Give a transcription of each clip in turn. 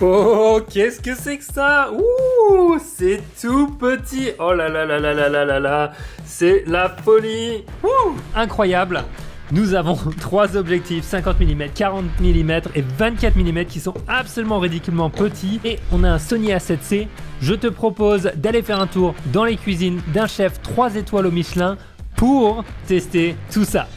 Oh, qu'est-ce que c'est que ça? Ouh, c'est tout petit. Oh là là là là là là là là. C'est la folie. Ouh, incroyable. Nous avons 3 objectifs, 50 mm, 40 mm et 24 mm qui sont absolument ridiculement petits. Et on a un Sony A7C. Je te propose d'aller faire un tour dans les cuisines d'un chef 3 étoiles au Michelin pour tester tout ça.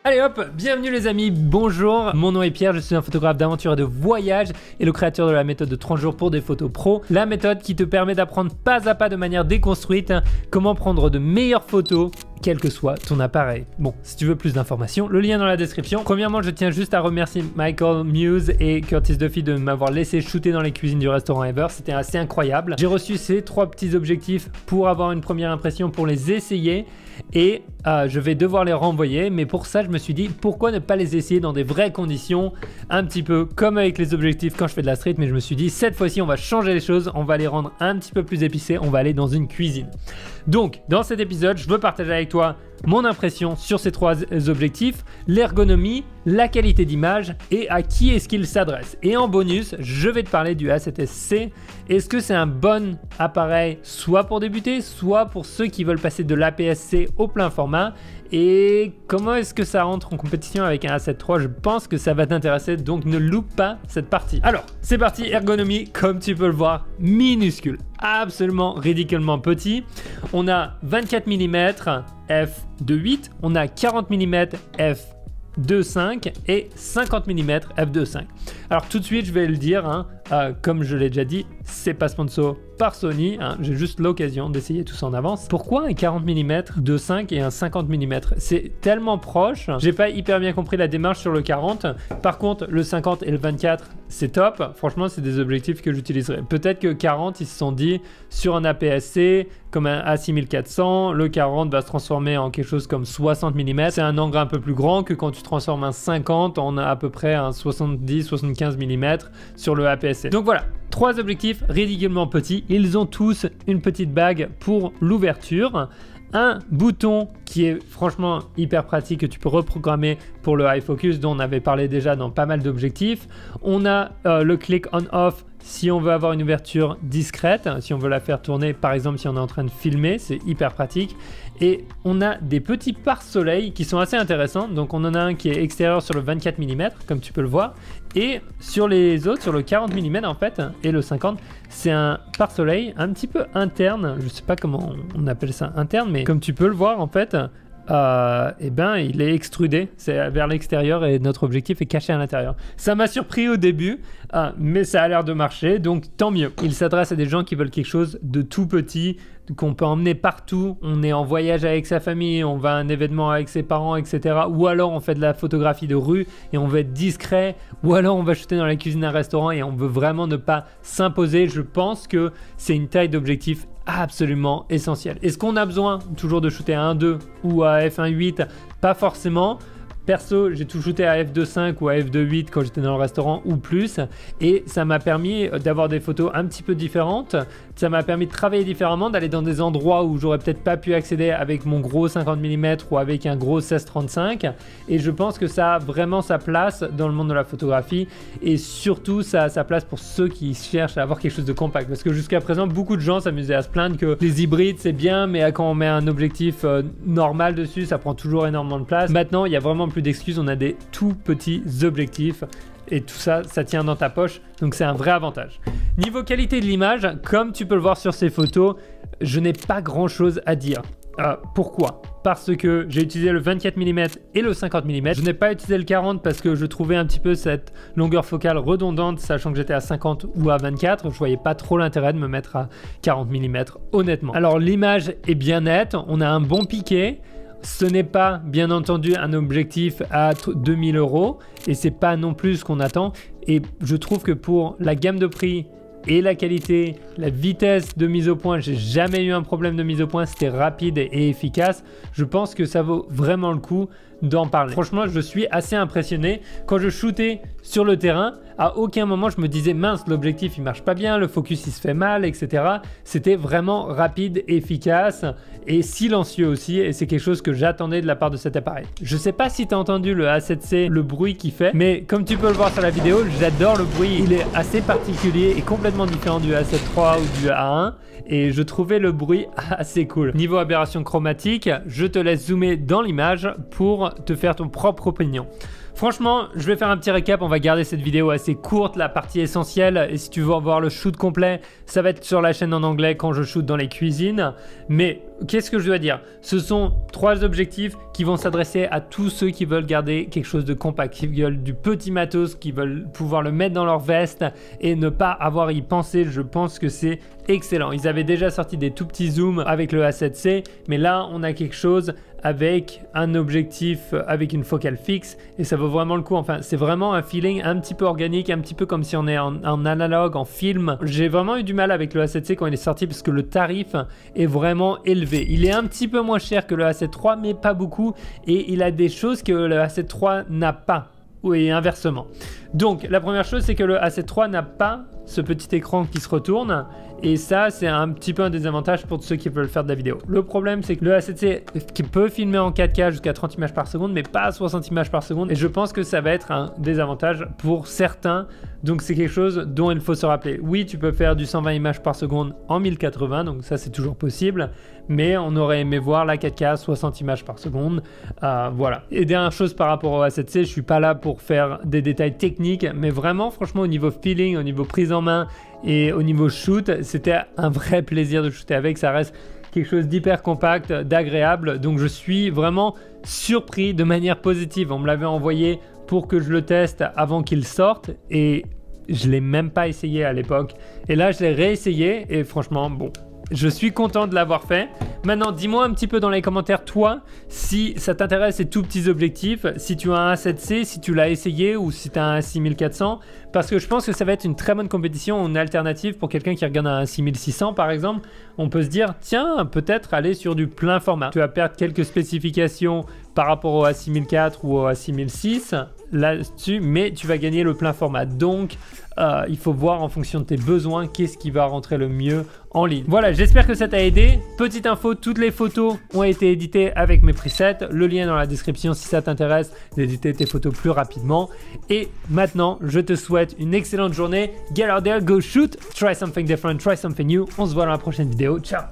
Allez hop, bienvenue les amis, bonjour, mon nom est Pierre, je suis un photographe d'aventure et de voyage et le créateur de la méthode de 30 jours pour des photos pro. La méthode qui te permet d'apprendre pas à pas de manière déconstruite comment prendre de meilleures photos quel que soit ton appareil. Bon, si tu veux plus d'informations, le lien dans la description. Premièrement, je tiens juste à remercier Michael Muse et Curtis Duffy de m'avoir laissé shooter dans les cuisines du restaurant Ever. C'était assez incroyable. J'ai reçu ces 3 petits objectifs pour avoir une première impression, pour les essayer et je vais devoir les renvoyer. Mais pour ça, je me suis dit, pourquoi ne pas les essayer dans des vraies conditions, un petit peu comme avec les objectifs quand je fais de la street. Mais je me suis dit, cette fois-ci, on va changer les choses, on va les rendre un petit peu plus épicés, on va aller dans une cuisine. Donc, dans cet épisode, je veux partager avec toi mon impression sur ces 3 objectifs, l'ergonomie, la qualité d'image et à qui est-ce qu'il s'adresse. Et en bonus, je vais te parler du A7C. Est-ce que c'est un bon appareil soit pour débuter, soit pour ceux qui veulent passer de l'APS-C au plein format? Et comment est-ce que ça rentre en compétition avec un A7 III? Je pense que ça va t'intéresser, donc ne loupe pas cette partie. Alors, c'est parti, ergonomie, comme tu peux le voir, minuscule, absolument ridiculement petit. On a 24 mm f2.8, on a 40 mm f2.5 et 50 mm f2.5. Alors tout de suite, je vais le dire, comme je l'ai déjà dit, c'est pas sponsor par Sony, j'ai juste l'occasion d'essayer tout ça en avance. Pourquoi un 40 mm 2.5 et un 50 mm? C'est tellement proche, j'ai pas hyper bien compris la démarche sur le 40. Par contre, le 50 et le 24, c'est top. Franchement, c'est des objectifs que j'utiliserai. Peut-être que 40, ils se sont dit, sur un APS-C, comme un A6400, le 40 va se transformer en quelque chose comme 60 mm. C'est un angle un peu plus grand que quand tu transformes un 50 en à peu près un 70-75 mm sur le APS-C. Donc voilà, 3 objectifs ridiculement petits. Ils ont tous une petite bague pour l'ouverture, un bouton qui est franchement hyper pratique que tu peux reprogrammer pour le high focus dont on avait parlé déjà dans pas mal d'objectifs. On a le click on-off si on veut avoir une ouverture discrète, si on veut la faire tourner par exemple si on est en train de filmer, c'est hyper pratique. Et on a des petits pare-soleil qui sont assez intéressants. Donc on en a un qui est extérieur sur le 24 mm comme tu peux le voir. Et sur les autres, sur le 40 mm en fait et le 50, c'est un pare-soleil un petit peu interne. Je sais pas comment on appelle ça interne, mais comme tu peux le voir en fait, eh ben, il est extrudé, c'est vers l'extérieur et notre objectif est caché à l'intérieur. Ça m'a surpris au début, mais ça a l'air de marcher, donc tant mieux. Il s'adresse à des gens qui veulent quelque chose de tout petit, qu'on peut emmener partout. On est en voyage avec sa famille, on va à un événement avec ses parents, etc. Ou alors on fait de la photographie de rue et on veut être discret, ou alors on va shooter dans la cuisine d'un restaurant et on veut vraiment ne pas s'imposer. Je pense que c'est une taille d'objectif absolument essentielle. Est-ce qu'on a besoin toujours de shooter à 1.2 ou à f1.8? Pas forcément. Perso, j'ai tout shooté à f2.5 ou à f2.8 quand j'étais dans le restaurant ou plus, et ça m'a permis d'avoir des photos un petit peu différentes. Ça m'a permis de travailler différemment, d'aller dans des endroits où j'aurais peut-être pas pu accéder avec mon gros 50 mm ou avec un gros 16-35, et je pense que ça a vraiment sa place dans le monde de la photographie, et surtout ça a sa place pour ceux qui cherchent à avoir quelque chose de compact, parce que jusqu'à présent beaucoup de gens s'amusaient à se plaindre que les hybrides c'est bien, mais quand on met un objectif normal dessus, ça prend toujours énormément de place. Maintenant, il y a vraiment plus d'excuses, on a des tout petits objectifs et tout ça, ça tient dans ta poche, donc c'est un vrai avantage. Niveau qualité de l'image, comme tu peux le voir sur ces photos, je n'ai pas grand chose à dire. Pourquoi? Parce que j'ai utilisé le 24 mm et le 50 mm. Je n'ai pas utilisé le 40 parce que je trouvais un petit peu cette longueur focale redondante, sachant que j'étais à 50 ou à 24. Je voyais pas trop l'intérêt de me mettre à 40 mm, honnêtement. Alors l'image est bien nette, on a un bon piqué. Ce n'est pas, bien entendu, un objectif à 2000 € et c'est pas non plus ce qu'on attend. Et je trouve que pour la gamme de prix et la qualité, la vitesse de mise au point, j'ai jamais eu un problème de mise au point, c'était rapide et efficace. Je pense que ça vaut vraiment le coup d'en parler. Franchement, je suis assez impressionné. Quand je shootais sur le terrain, à aucun moment je me disais mince, l'objectif il marche pas bien, le focus il se fait mal, etc. C'était vraiment rapide, efficace et silencieux aussi, et c'est quelque chose que j'attendais de la part de cet appareil. Je sais pas si tu as entendu le A7C, le bruit qu'il fait, mais comme tu peux le voir sur la vidéo, j'adore le bruit. Il est assez particulier et complètement différent du A7 III ou du A1, et je trouvais le bruit assez cool. Niveau aberration chromatique, je te laisse zoomer dans l'image pour te faire ton propre opinion. Franchement, je vais faire un petit récap, on va garder cette vidéo assez courte, la partie essentielle, et si tu veux voir le shoot complet, ça va être sur la chaîne en anglais quand je shoot dans les cuisines. Mais qu'est-ce que je dois dire? Ce sont 3 objectifs qui vont s'adresser à tous ceux qui veulent garder quelque chose de compact, qui veulent du petit matos, qui veulent pouvoir le mettre dans leur veste et ne pas avoir à y penser. Je pense que c'est excellent. Ils avaient déjà sorti des tout petits zooms avec le A7C, mais là on a quelque chose avec un objectif avec une focale fixe et ça vaut vraiment le coup. Enfin, c'est vraiment un feeling un petit peu organique, un petit peu comme si on est en analogue, en film. J'ai vraiment eu du mal avec le A7C quand il est sorti parce que le tarif est vraiment élevé. Il est un petit peu moins cher que le A7 III, mais pas beaucoup, et il a des choses que le A7 III n'a pas. Oui, inversement. Donc la première chose, c'est que le A7 III n'a pas ce petit écran qui se retourne, et ça c'est un petit peu un désavantage pour ceux qui veulent faire de la vidéo. Le problème, c'est que le A7C qui peut filmer en 4K jusqu'à 30 images par seconde, mais pas à 60 images par seconde, et je pense que ça va être un désavantage pour certains. Donc c'est quelque chose dont il faut se rappeler. Oui, tu peux faire du 120 images par seconde en 1080, donc ça c'est toujours possible, mais on aurait aimé voir la 4K 60 images par seconde. Voilà. Et dernière chose par rapport au A7C, je suis pas là pour faire des détails techniques, mais vraiment franchement au niveau feeling, au niveau prise en main et au niveau shoot, c'était un vrai plaisir de shooter avec. Ça reste quelque chose d'hyper compact, d'agréable, donc je suis vraiment surpris de manière positive. On me l'avait envoyé pour que je le teste avant qu'il sorte et je l'ai même pas essayé à l'époque, et là je l'ai réessayé et franchement bon, je suis content de l'avoir fait. Maintenant, dis-moi un petit peu dans les commentaires, toi, si ça t'intéresse ces tout petits objectifs, si tu as un A7C, si tu l'as essayé ou si tu as un 6400, parce que je pense que ça va être une très bonne compétition, une alternative pour quelqu'un qui regarde un 6600 par exemple. On peut se dire, tiens, peut-être aller sur du plein format. Tu vas perdre quelques spécifications par rapport au A6004 ou au A6006 là-dessus, mais tu vas gagner le plein format. Donc, il faut voir en fonction de tes besoins qu'est-ce qui va rentrer le mieux en ligne. Voilà, j'espère que ça t'a aidé. Petite info, toutes les photos ont été éditées avec mes presets. Le lien est dans la description si ça t'intéresse d'éditer tes photos plus rapidement. Et maintenant, je te souhaite une excellente journée. Get out there, go shoot, try something different, try something new. On se voit dans la prochaine vidéo. Ciao!